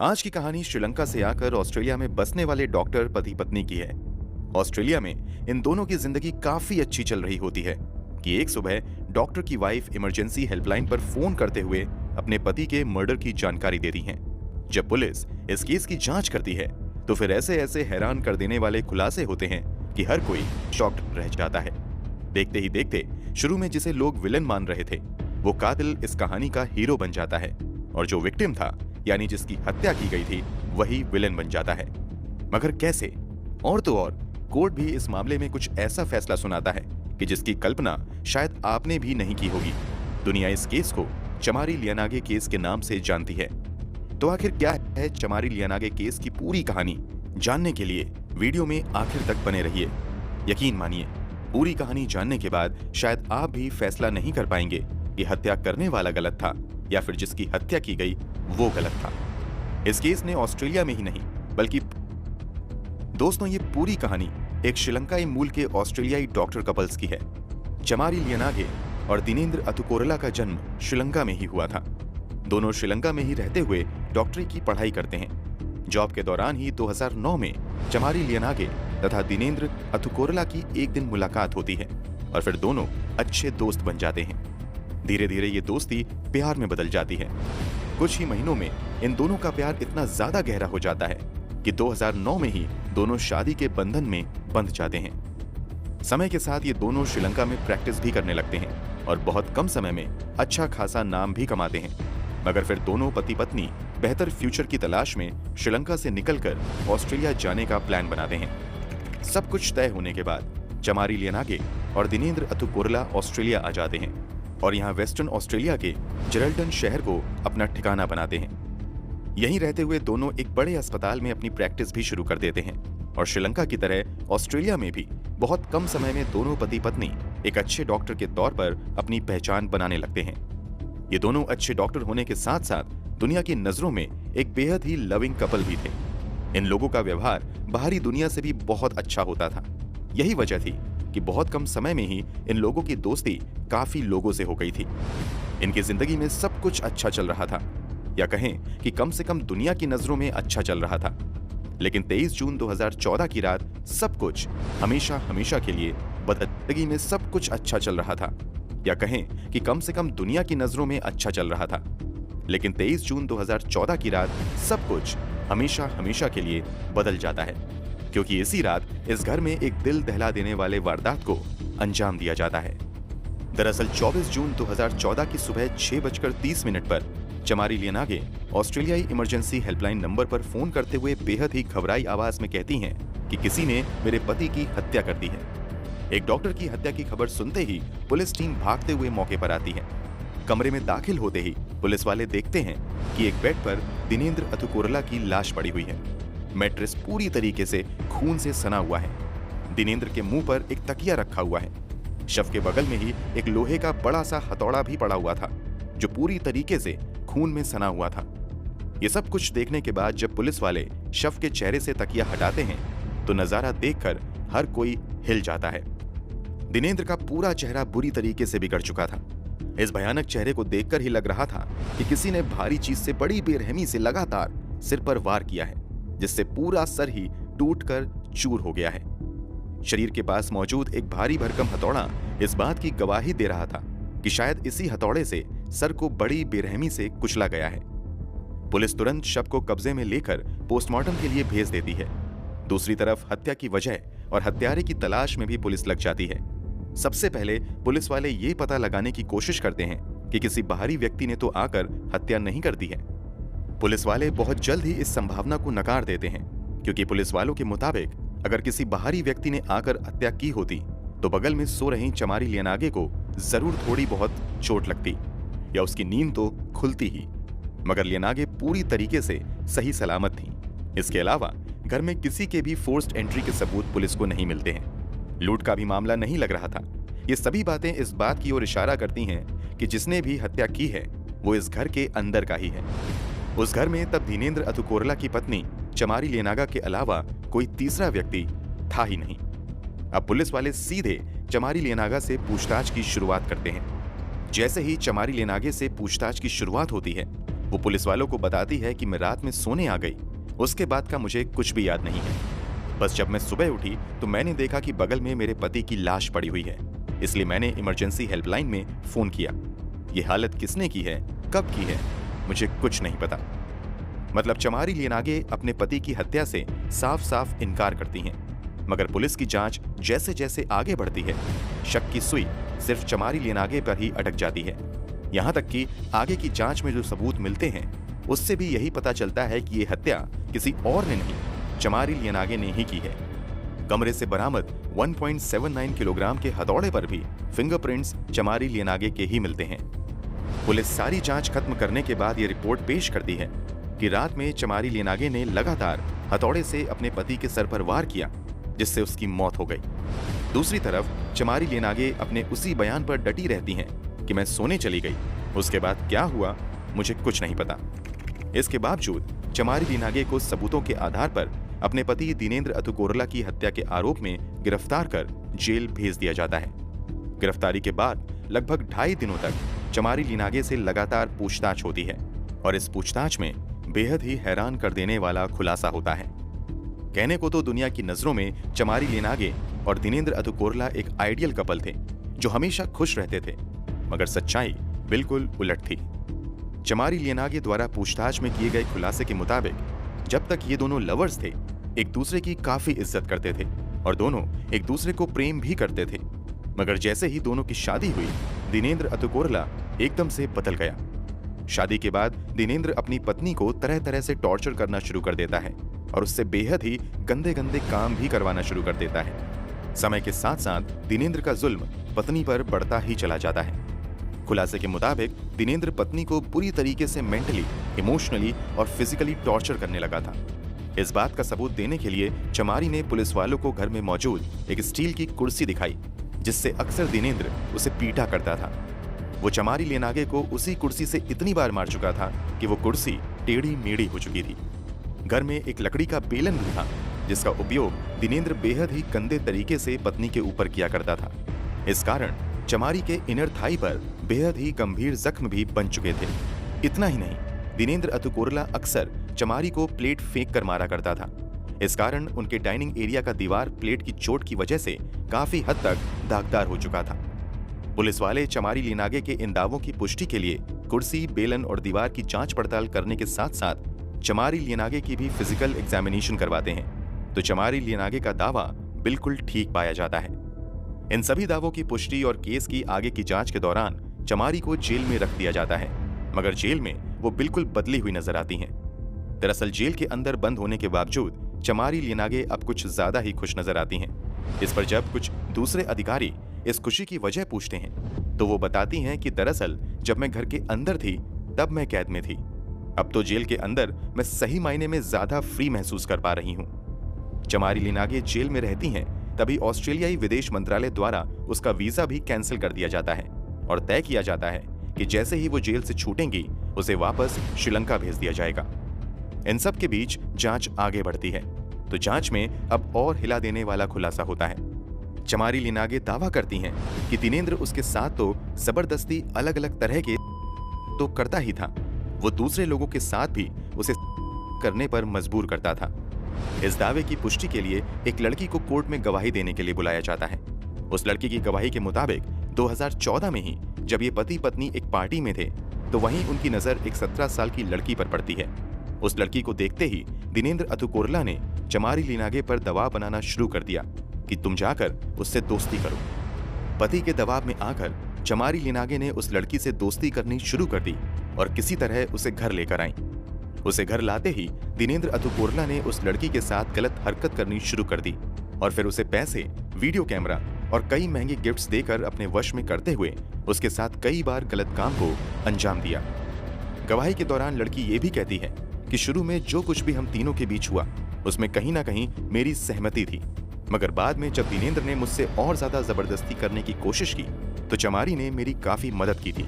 आज की कहानी श्रीलंका से आकर ऑस्ट्रेलिया में बसने वाले डॉक्टर पति पत्नी की है। ऑस्ट्रेलिया में इन दोनों की जिंदगी काफी अच्छी चल रही होती है कि एक सुबह डॉक्टर की वाइफ इमरजेंसी हेल्पलाइन पर फोन करते हुए अपने पति के मर्डर की जानकारी देती हैं। जब पुलिस इस केस की जांच करती है तो फिर ऐसे ऐसे हैरान कर देने वाले खुलासे होते हैं कि हर कोई शॉक्ड रह जाता है। देखते ही देखते शुरू में जिसे लोग विलन मान रहे थे वो कातिल इस कहानी का हीरो बन जाता है और जो विक्टिम था यानी जिसकी हत्या की गई थी वही विलेन बन जाता है। मगर कैसे? और तो और कोर्ट भी इस मामले में कुछ ऐसा फैसला सुनाता है कि जिसकी कल्पना शायद आपने भी नहीं की होगी। दुनिया इस केस को चमारी लियानागे केस के नाम से जानती है। तो आखिर क्या है चमारी लियानागे केस की पूरी कहानी? जानने के लिए वीडियो में आखिर तक बने रहिए। यकीन मानिए पूरी कहानी जानने के बाद शायद आप भी फैसला नहीं कर पाएंगे कि हत्या करने वाला गलत था या फिर जिसकी हत्या की गई वो गलत था। इस केस ने ऑस्ट्रेलिया में ही नहीं बल्कि दोस्तों ये पूरी कहानी एक श्रीलंकाई मूल के ऑस्ट्रेलियाई डॉक्टर कपल्स की है। चमारी लियानागे और दिनेंद्र अतुकोरला का जन्म श्रीलंका में ही हुआ था। दोनों श्रीलंका में ही रहते हुए डॉक्टरी की पढ़ाई करते हैं। जॉब के दौरान ही 2009 में चमारी लियानागे तथा दिनेंद्र अतुकोरला की एक दिन मुलाकात होती है और फिर दोनों अच्छे दोस्त बन जाते हैं। धीरे धीरे ये दोस्ती प्यार में बदल जाती है। कुछ ही महीनों में इन दोनों का प्यार इतना ज्यादा गहरा हो जाता है कि 2009 में ही दोनों शादी के बंधन में बंध जाते हैं। समय के साथ ये दोनों श्रीलंका में प्रैक्टिस भी करने लगते हैं और बहुत कम समय में अच्छा खासा नाम भी कमाते हैं। मगर फिर दोनों पति पत्नी बेहतर फ्यूचर की तलाश में श्रीलंका से निकलकर ऑस्ट्रेलिया जाने का प्लान बनाते हैं। सब कुछ तय होने के बाद चमारी लियानागे और दिनेंद्र अतुकोरला ऑस्ट्रेलिया आ जाते हैं और यहाँ वेस्टर्न ऑस्ट्रेलिया के जेरल्टन शहर को अपना ठिकाना बनाते हैं। यहीं रहते हुए दोनों एक बड़े अस्पताल में अपनी प्रैक्टिस भी शुरू कर देते हैं और श्रीलंका की तरह ऑस्ट्रेलिया में भी बहुत कम समय में दोनों पति पत्नी एक अच्छे डॉक्टर के तौर पर अपनी पहचान बनाने लगते हैं। ये दोनों अच्छे डॉक्टर होने के साथ साथ दुनिया की नजरों में एक बेहद ही लविंग कपल भी थे। इन लोगों का व्यवहार बाहरी दुनिया से भी बहुत अच्छा होता था। यही वजह थी कि बहुत कम समय में ही इन लोगों की दोस्ती काफी लोगों से हो गई थी। इनकी जिंदगी में सब कुछ अच्छा चल रहा था, या कहें कि कम से कम दुनिया की नजरों में अच्छा चल रहा था। लेकिन 23 जून 2014 की रात सब कुछ हमेशा हमेशा के लिए जिंदगी में सब कुछ अच्छा चल रहा था, या कहें कि कम से कम दुनिया की नजरों में अच्छा चल रहा था। लेकिन 23 जून 2014 की रात सब कुछ हमेशा हमेशा के लिए बदल जाता है, क्योंकि इसी रात इस घर में एक दिल दहला देने वाले वारदात को अंजाम दिया जाता है। दरअसल 24 जून 2014 की सुबह 6:30 पर चमारी लियानागे ऑस्ट्रेलियाई इमरजेंसी हेल्पलाइन नंबर पर फोन करते हुए बेहद ही घबराई आवाज में कहती हैं कि किसी ने मेरे पति की हत्या कर दी है। एक डॉक्टर की हत्या की खबर सुनते ही पुलिस टीम भागते हुए मौके पर आती है। कमरे में दाखिल होते ही पुलिस वाले देखते हैं कि एक बेड पर दिनेंद्र अतुकोरला की लाश पड़ी हुई है। मैट्रेस पूरी तरीके से खून से सना हुआ है। दिनेंद्र के मुंह पर एक तकिया रखा हुआ है। शव के बगल में ही एक लोहे का बड़ा सा हथौड़ा भी पड़ा हुआ था जो पूरी तरीके से खून में सना हुआ था। ये सब कुछ देखने के बाद जब पुलिस वाले शव के चेहरे से तकिया हटाते हैं तो नजारा देखकर हर कोई हिल जाता है। दिनेंद्र का पूरा चेहरा बुरी तरीके से बिगड़ चुका था। इस भयानक चेहरे को देखकर ही लग रहा था कि किसी ने भारी चीज से बड़ी बेरहमी से लगातार सिर पर वार किया है, जिससे पूरा सर ही टूटकर चूर हो गया है। शरीर के पास मौजूद एक भारी भरकम हथौड़ा इस बात की गवाही दे रहा था कि शायद इसी हथौड़े से सर को बड़ी बेरहमी से कुचला गया है। पुलिस तुरंत शव को कब्जे में लेकर पोस्टमार्टम के लिए भेज देती है। दूसरी तरफ हत्या की वजह और हत्यारे की तलाश में भी पुलिस लग जाती है। सबसे पहले पुलिस वाले ये पता लगाने की कोशिश करते हैं कि किसी बाहरी व्यक्ति ने तो आकर हत्या नहीं कर दी है। पुलिस वाले बहुत जल्द ही इस संभावना को नकार देते हैं, क्योंकि पुलिस वालों के मुताबिक अगर किसी बाहरी व्यक्ति ने आकर हत्या की होती तो बगल में सो रही चमारी लियानागे को जरूर थोड़ी बहुत चोट लगती या उसकी नींद तो खुलती ही। मगर लियानागे पूरी तरीके से सही सलामत थी। इसके अलावा घर में किसी के भी फोर्स्ड एंट्री के सबूत पुलिस को नहीं मिलते हैं। लूट का भी मामला नहीं लग रहा था। ये सभी बातें इस बात की ओर इशारा करती हैं कि जिसने भी हत्या की है वो इस घर के अंदर का ही है। उस घर में तब दिनेंद्र अतुकोरला की पत्नी चमारी लियानागा के अलावा कोई तीसरा व्यक्ति था ही नहीं। अब पुलिस वाले सीधे चमारी लियानागा से पूछताछ की शुरुआत करते हैं। जैसे ही चमारी लियानागे से पूछताछ की शुरुआत होती है वो पुलिस वालों को बताती है कि मैं रात में सोने आ गई, उसके बाद का मुझे कुछ भी याद नहीं है। बस जब मैं सुबह उठी तो मैंने देखा कि बगल में मेरे पति की लाश पड़ी हुई है, इसलिए मैंने इमरजेंसी हेल्पलाइन में फोन किया। ये हालत किसने की है, कब की है, मुझे कुछ नहीं पता। मतलब चमारी लियनागे अपने पति की हत्या से साफ साफ इनकार करती हैं, मगर पुलिस की जांच जैसे जैसे आगे बढ़ती है, शक की सुई सिर्फ चमारी लियनागे पर ही अटक जाती है। यहाँ तक कि आगे की जांच में जो सबूत मिलते हैं उससे भी यही पता चलता है कि ये हत्या किसी और ने नहीं, चमारी लियनागे ने ही की है। कमरे से बरामद 1.79 किलोग्राम के हथौड़े पर भी फिंगरप्रिंट्स चमारी लियनागे के ही मिलते हैं। पुलिस सारी जांच खत्म करने के बाद ये रिपोर्ट पेश करती है कि रात में चमारी लियनागे ने लगातार हथौड़े से अपने पति के सर पर वार किया, जिससे उसकी मौत हो गई। दूसरी तरफ चमारी लियनागे अपने उसी बयान पर डटी रहती हैं कि मैं सोने चली गई, उसके बाद क्या हुआ मुझे कुछ नहीं पता। इसके बावजूद चमारी लियनागे को सबूतों के आधार पर अपने पति दिनेंद्र अतुकोरला की हत्या के आरोप में गिरफ्तार कर जेल भेज दिया जाता है। गिरफ्तारी के बाद लगभग 2.5 दिनों तक चमारी लियनागे से लगातार पूछताछ होती है और इस पूछताछ में बेहद ही हैरान कर देने वाला खुलासा होता है। कहने को तो दुनिया की नजरों में चमारी लियनागे और दिनेंद्र अतुकोरला एक आइडियल कपल थे जो हमेशा खुश रहते थे, मगर सच्चाई बिल्कुल उलट थी। चमारी लियनागे द्वारा पूछताछ में किए गए खुलासे के मुताबिक जब तक ये दोनों लवर्स थे, एक दूसरे की काफी इज्जत करते थे और दोनों एक दूसरे को प्रेम भी करते थे, मगर जैसे ही दोनों की शादी हुई, दिनेंद्र अतुकोरला एकदम से बदल गया। शादी के बाद दिनेंद्र अपनी पत्नी को तरह तरह से टॉर्चर करना शुरू कर देता है और उससे बेहद ही गंदे गंदे काम भी करवाना शुरू कर देता है। समय के साथ साथ दिनेंद्र का जुल्म पत्नी पर बढ़ता ही चला जाता है। खुलासे के मुताबिक दिनेंद्र पत्नी को पूरी तरीके से मेंटली, इमोशनली और फिजिकली टॉर्चर करने लगा था। इस बात का सबूत देने के लिए चमारी ने पुलिस वालों को घर में मौजूद एक स्टील की कुर्सी दिखाई, जिससे अक्सर दिनेंद्र उसे पीटा करता था। वो चमारी लियनागे को उसी कुर्सी से इतनी बार मार चुका था कि वो कुर्सी टेढ़ी मेढ़ी हो चुकी थी। घर में एक लकड़ी का बेलन भी था, जिसका उपयोग दिनेंद्र बेहद ही गंदे तरीके से पत्नी के ऊपर किया करता था। इस कारण चमारी के इनर थाई पर बेहद ही गंभीर जख्म भी बन चुके थे। इतना ही नहीं, दिनेंद्र अतुकोरला अक्सर चमारी को प्लेट फेंक कर मारा करता था। इस कारण उनके डाइनिंग एरिया का दीवार प्लेट की चोट की वजह से काफी हद तक दागदार हो चुका था। पुलिस वाले चमारी लियनागे के इन दावों की पुष्टि के लिए कुर्सी, बेलन और दीवार की जांच पड़ताल करने के साथ साथ चमारी लियनागे की भी फिजिकल एग्जामिनेशन करवाते हैं, तो चमारी लियनागे का दावा बिल्कुल ठीक पाया जाता है। इन सभी दावों की पुष्टि और केस की आगे की जांच के दौरान चमारी को जेल में रख दिया जाता है, मगर जेल में वो बिल्कुल बदली हुई नजर आती हैं। दरअसल जेल के अंदर बंद होने के बावजूद चमारी लियनागे अब कुछ ज्यादा ही खुश नजर आती हैं। इस पर जब कुछ दूसरे अधिकारी इस खुशी की वजह पूछते हैं तो वो बताती हैं कि दरअसल जब मैं घर के अंदर थी तब मैं कैद में थी, अब तो जेल के अंदर मैं सही मायने में ज्यादा फ्री महसूस कर पा रही हूँ। चमारी लियनागे जेल में रहती हैं तभी ऑस्ट्रेलियाई विदेश मंत्रालय द्वारा उसका वीजा भी कैंसिल कर दिया जाता है और तय किया जाता है कि जैसे ही वो जेल से छूटेंगी उसे वापस श्रीलंका भेज दिया जाएगा। इन सब के बीच जांच आगे बढ़ती है तो जांच में अब और हिला देने वाला खुलासा होता है। चमारी लियनागे दावा करती हैं कि दिनेंद्र उसके साथ तो जबरदस्ती अलग अलग तरह के तो करता ही था, वो दूसरे लोगों के साथ भी उसे करने पर मजबूर करता था। इस दावे की पुष्टि के लिए एक लड़की को कोर्ट में गवाही देने के लिए बुलाया जाता है। उस लड़की की गवाही के मुताबिक 2014 में ही जब ये पति पत्नी एक पार्टी में थे तो वहीं उनकी नजर एक 17 साल की लड़की पर पड़ती है। उस लड़की को देखते ही दिनेंद्र अतुकोरला ने चमारी लियनागे पर दबाव बनाना शुरू कर दिया कि तुम जाकर उससे दोस्ती करो। पति के दबाव में आकर चमारी लियनागे ने उस लड़की से दोस्ती करनी शुरू कर दी और किसी तरह उसे घर लेकर आई। उसे घर लाते ही दिनेंद्र अतुकोरला ने उस लड़की के साथ गलत हरकत करनी शुरू कर दी और फिर उसे पैसे, वीडियो कैमरा और कई महंगे गिफ्ट्स देकर अपने वश में करते हुए उसके साथ कई बार गलत काम को अंजाम दिया। गवाही के दौरान लड़की ये भी कहती है कि शुरू में जो कुछ भी हम तीनों के बीच हुआ उसमें कहीं ना कहीं मेरी सहमति थी, मगर बाद में जब दिनेंद्र ने मुझसे और ज्यादा जबरदस्ती करने की कोशिश की तो चमारी ने मेरी काफी मदद की थी।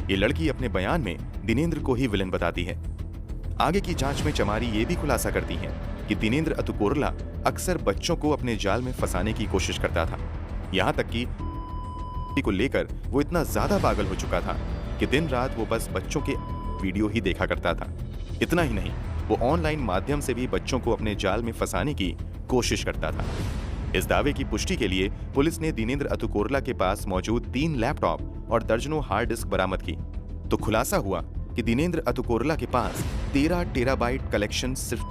ये लड़की अपने बयान में दिनेंद्र को ही विलन बताती है। आगे की जांच में चमारी ये भी खुलासा करती हैं कि दिनेंद्र अतुकोरला अक्सर बच्चों को अपने जाल में फंसाने की कोशिश करता था। यहाँ तक कि को लेकर वो इतना ज्यादा पागल हो चुका था कि दिन रात वो बस बच्चों के वीडियो ही देखा करता था। इतना ही नहीं, वो ऑनलाइन माध्यम से भी बच्चों को अपने जाल में फंसाने की कोशिश करता था। इस दावे की पुष्टि के लिए पुलिस ने दिनेंद्र अतुकोरला के पास मौजूद 3 लैपटॉप और दर्जनों हार्ड डिस्क बरामद की, तो खुलासा हुआ कि दिनेंद्र अतुकोरला के पास 13 टेराबाइट कलेक्शन सिर्फ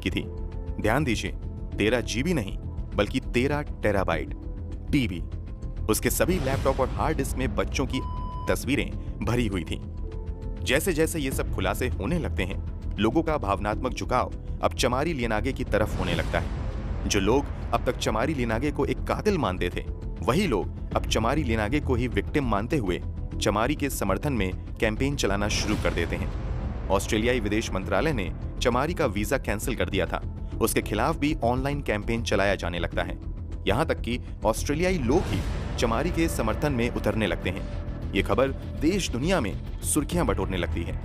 की थी। ध्यान दीजिए, 13 जीबी नहीं बल्कि 13 टेराबाइट टीबी। उसके सभी लैपटॉप और हार्ड डिस्क में बच्चों की तस्वीरें भरी हुई थीं। जैसे जैसे ये सब खुलासे होने लगते हैं, लोगों का भावनात्मक झुकाव अब चमारी लियनागे की तरफ होने लगता है। जो लोग अब तक चमारी लियनागे को एक कातिल मानते थे, वही लोग अब चमारी लियनागे को ही विक्टिम मानते हुए चमारी के समर्थन में कैंपेन चलाना शुरू कर देते हैं। ऑस्ट्रेलियाई विदेश मंत्रालय ने चमारी का वीजा कैंसिल कर दिया था। उसके खिलाफ भी ऑनलाइन कैंपेन चलाया जाने लगता है। यहां तक कि ऑस्ट्रेलियाई लोग ही चमारी के समर्थन में उतरने लगते हैं। ये खबर देश दुनिया में सुर्खियां बटोरने लगती है।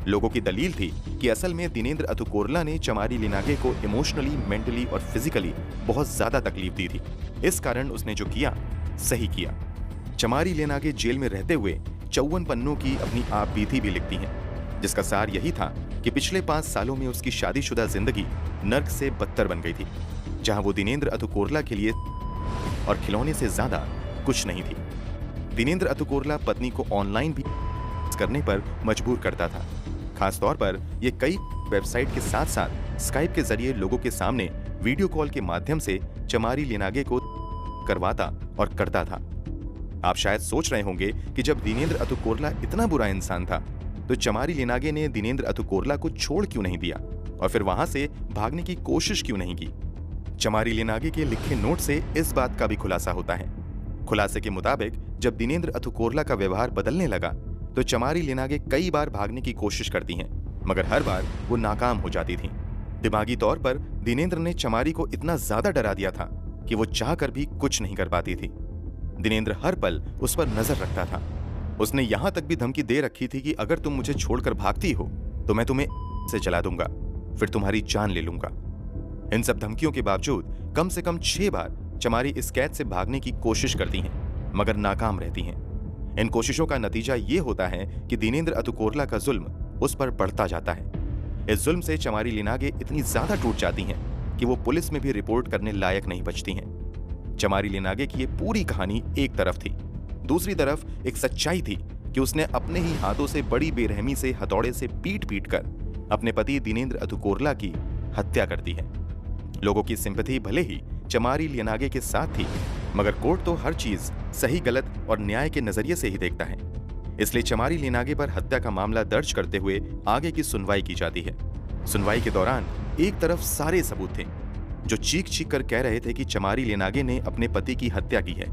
लोगों की दलील थी कि असल में दिनेंद्र अतुकोरला ने चमारी लियनागे को इमोशनली, मेंटली और फिजिकली बहुत ज्यादा तकलीफ दी थी। इस कारण उसने जो किया, सही किया। चमारी लियनागे जेल में रहते हुए 54 पन्नों की अपनी आप बीती भी लिखती हैं, जिसका सार यही था कि पिछले 5 सालों में उसकी शादीशुदा जिंदगी नर्क से बदतर बन गई थी, जहां वो दिनेंद्र अतुकोरला के लिए और खिलौने से ज्यादा कुछ नहीं थी। दिनेंद्र अतुकोरला पत्नी को ऑनलाइन भी करने पर मजबूर करता था। खासतौर पर ये कई वेबसाइट के साथ साथ स्काइप के जरिए लोगों के सामने वीडियो कॉल के माध्यम से चमारी लियनागे को करवाता और करता था। आप शायद सोच रहे होंगे कि जब दिनेंद्र अतुकोरला इतना बुरा इंसान था, तो चमारी लियनागे ने दिनेंद्र अतुकोरला को छोड़ क्यों नहीं दिया और फिर वहां से भागने की कोशिश क्यों नहीं की। चमारी लियनागे के लिखे नोट से इस बात का भी खुलासा होता है। खुलासे के मुताबिक जब दिनेंद्र अतुकोरला का व्यवहार बदलने लगा, तो चमारी लियनागे कई बार भागने की कोशिश करती हैं, मगर हर बार वो नाकाम हो जाती थीं। दिमागी तौर पर दिनेंद्र ने चमारी को इतना ज्यादा डरा दिया था कि वो चाहकर भी कुछ नहीं कर पाती थी। दिनेंद्र हर पल उस पर नजर रखता था। उसने यहां तक भी धमकी दे रखी थी कि अगर तुम मुझे छोड़कर भागती हो तो मैं तुम्हें से जला दूंगा, फिर तुम्हारी जान ले लूंगा। इन सब धमकियों के बावजूद कम से कम 6 बार चमारी इस कैद से भागने की कोशिश करती हैं, मगर नाकाम रहती हैं। इन कोशिशों का नतीजा ये होता है कि दिनेंद्र अतुकोरला का जुल्म उस पर बढ़ता जाता है। इस जुल्म से चमारी लियनागे इतनी ज्यादा टूट जाती हैं कि वो पुलिस में भी रिपोर्ट करने लायक नहीं बचती हैं। चमारी लियनागे की ये पूरी कहानी एक तरफ थी, दूसरी तरफ एक सच्चाई थी कि उसने अपने ही हाथों से बड़ी बेरहमी से हथौड़े से पीट कर अपने पति दिनेंद्र अतुकोरला की हत्या कर दी है। लोगों की सिंपैथी भले ही चमारी लियनागे के साथ थी, मगर कोर्ट तो हर चीज सही गलत और न्याय के नजरिए से ही देखता है। इसलिए चमारी लियनागे पर हत्या का मामला दर्ज करते हुए आगे की सुनवाई की जाती है। सुनवाई के दौरान एक तरफ सारे सबूत थे जो चीख कर कह रहे थे कि चमारी लियनागे ने अपने पति की हत्या की है।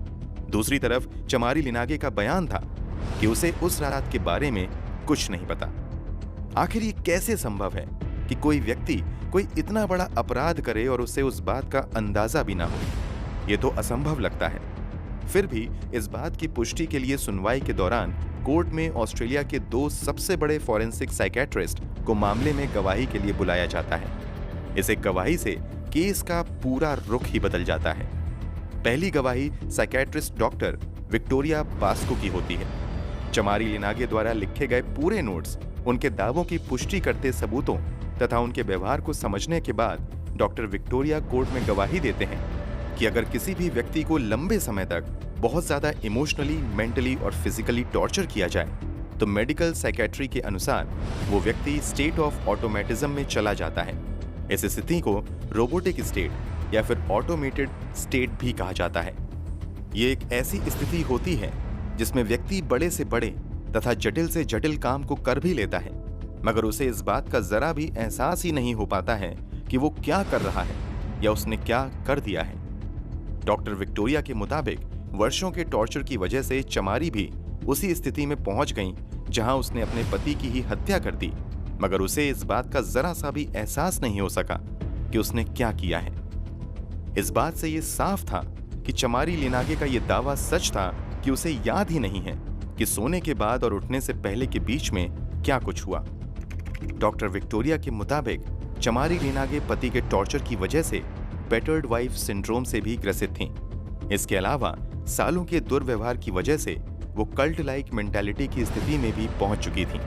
दूसरी तरफ चमारी लियनागे का बयान था कि उसे उस रात के बारे में कुछ नहीं पता। आखिर ये कैसे संभव है कि कोई व्यक्ति कोई इतना बड़ा अपराध करे और उसे उस बात का अंदाजा भी ना हो? ये तो असंभव लगता है। फिर भी इस बात की पुष्टि के लिए सुनवाई के दौरान कोर्ट में ऑस्ट्रेलिया के 2 सबसे बड़े फॉरेंसिक साइकेट्रिस्ट को मामले में गवाही के लिए बुलाया जाता है। इस एक गवाही से केस का पूरा रुख ही बदल जाता है। पहली गवाही साइकेट्रिस्ट डॉक्टर विक्टोरिया पास्को की होती है। चमारी लियनागे द्वारा लिखे गए पूरे नोट्स, उनके दावों की पुष्टि करते सबूतों तथा उनके व्यवहार को समझने के बाद डॉक्टर विक्टोरिया कोर्ट में गवाही देते हैं कि अगर किसी भी व्यक्ति को लंबे समय तक बहुत ज्यादा इमोशनली, मेंटली और फिजिकली टॉर्चर किया जाए तो मेडिकल साइकेट्री के अनुसार वो व्यक्ति स्टेट ऑफ ऑटोमेटिज्म में चला जाता है। इस स्थिति को रोबोटिक स्टेट या फिर ऑटोमेटेड स्टेट भी कहा जाता है। ये एक ऐसी स्थिति होती है जिसमें व्यक्ति बड़े से बड़े तथा जटिल से जटिल काम को कर भी लेता है, मगर उसे इस बात का जरा भी एहसास ही नहीं हो पाता है कि वो क्या कर रहा है या उसने क्या कर दिया है। डॉक्टर विक्टोरिया के मुताबिक वर्षों के टॉर्चर की वजह से चमारी भी उसी स्थिति में पहुंच गई जहां उसने अपने पति की ही हत्या कर दी, मगर उसे इस बात का जरा सा भी एहसास नहीं हो सका कि उसने क्या किया है। इस बात से यह साफ था कि चमारी लियनागे का यह दावा सच था कि उसे याद ही नहीं है कि सोने के बाद और उठने से पहले के बीच में क्या कुछ हुआ। डॉक्टर विक्टोरिया के मुताबिक चमारी लियनागे पति के टॉर्चर की वजह से बैटर्ड वाइफ सिंड्रोम से भी ग्रसित थीं। इसके अलावा सालों के दुर्व्यवहार की वजह से वो कल्ट लाइक मेंटालिटी की स्थिति में भी पहुंच चुकी थीं।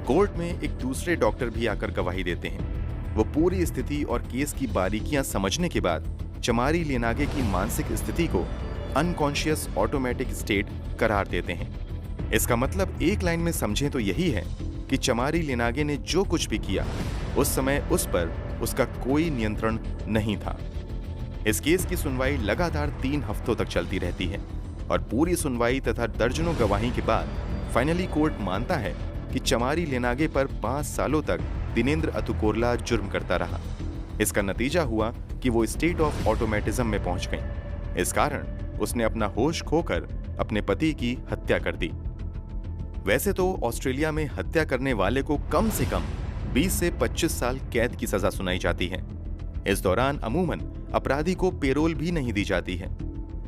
कोर्ट में एक दूसरे डॉक्टर भी आकर गवाही देते हैं। वो पूरी स्थिति और केस की बारीकियां समझने के बाद चमारी लिनागे की मानसिक स्थिति को अनकॉन्शियस ऑटोमेटिक स्टेट करार देते हैं। इसका मतलब एक लाइन में समझें तो यही है कि चमारी लिनागे ने जो कुछ भी किया उस समय उस पर उसका कोई नियंत्रण नहीं था। इस केस की सुनवाई लगातार 3 हफ्तों तक चलती रहती है और पूरी सुनवाई तथा दर्जनों गवाही के बाद फाइनली कोर्ट मानता है कि चमारी लिनागे पर 5 सालों तक दिनेंद्र अतुकोरला जुर्म करता रहा। इसका नतीजा हुआ कि वो स्टेट ऑफ ऑटोमेटिज्म में पहुंच गई। इस कारण उसने अपना होश खोकर अपने पति की हत्या कर दी। वैसे तो ऑस्ट्रेलिया में हत्या करने वाले को कम से कम 20 से 25 साल कैद की सजा सुनाई जाती है। इस दौरान अमूमन अपराधी को पेरोल भी नहीं दी जाती है।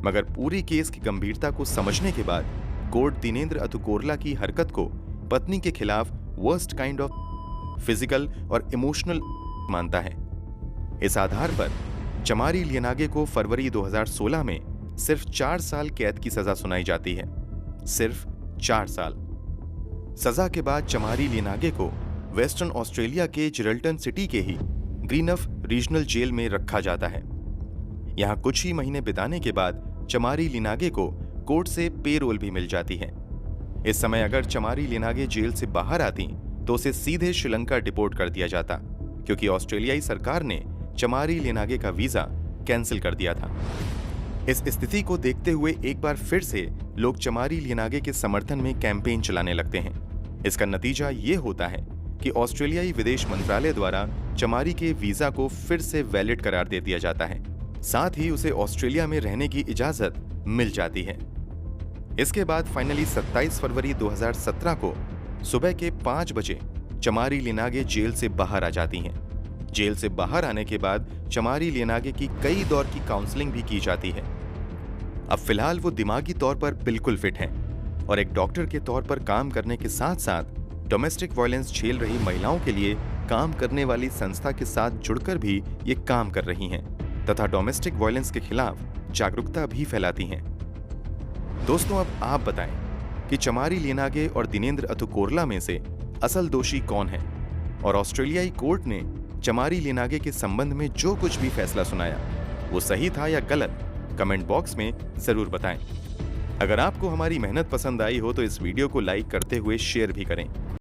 मगर पूरी केस की गंभीरता को समझने के बाद कोर्ट दिनेंद्र अतुकोरला की हरकत को पत्नी के खिलाफ वर्स्ट काइंड ऑफ फिजिकल और इमोशनल मानता है। इस आधार पर चमारी लिनागे को फरवरी 2016 में सिर्फ 4 साल कैद की सजा सुनाई जाती है। सिर्फ 4 साल। सजा के बाद चमारी लिनागे को वेस्टर्न ऑस्ट्रेलिया के जिरल्टन सिटी के ही ग्रीनफ रीजनल जेल में रखा जाता है। यहां कुछ ही महीने बिताने के बाद चमारी लिनागे को कोर्ट से पेरोल भी मिल जाती है। इस समय अगर चमारी लिनागे जेल से बाहर आती तो उसे सीधे श्रीलंका डिपोर्ट कर दिया जाता, क्योंकि ऑस्ट्रेलियाई सरकार ने चमारी लिनागे का वीजा कैंसिल कर दिया था। इस स्थिति को देखते हुए एक बार फिर से लोग चमारी लिनागे के समर्थन में कैंपेन चलाने लगते हैं। इसका नतीजा ये होता है कि ऑस्ट्रेलियाई विदेश मंत्रालय द्वारा चमारी के वीजा को फिर से वैलिड करार दे दिया जाता है। साथ ही उसे ऑस्ट्रेलिया में रहने की इजाजत मिल जाती है। इसके बाद फाइनली 27 फरवरी 2017 को सुबह के 5 बजे चमारी लिनागे जेल से बाहर आ जाती हैं। जेल से बाहर आने के बाद चमारी लिनागे की कई दौर की काउंसलिंग भी की जाती है। अब फिलहाल वो दिमागी तौर पर बिल्कुल फिट हैं और एक डॉक्टर के तौर पर काम करने के साथ साथ डोमेस्टिक वायलेंस झेल रही महिलाओं के लिए काम करने वाली संस्था के साथ जुड़कर भी ये काम कर रही हैं तथा डोमेस्टिक वायलेंस के खिलाफ जागरूकता भी फैलाती हैं। दोस्तों, अब आप बताएं कि चमारी लिनागे और दिनेंद्र अतुकोरला में से असल दोषी कौन है और ऑस्ट्रेलियाई कोर्ट ने चमारी लिनागे के संबंध में जो कुछ भी फैसला सुनाया वो सही था या गलत, कमेंट बॉक्स में जरूर बताएं। अगर आपको हमारी मेहनत पसंद आई हो तो इस वीडियो को लाइक करते हुए शेयर भी करें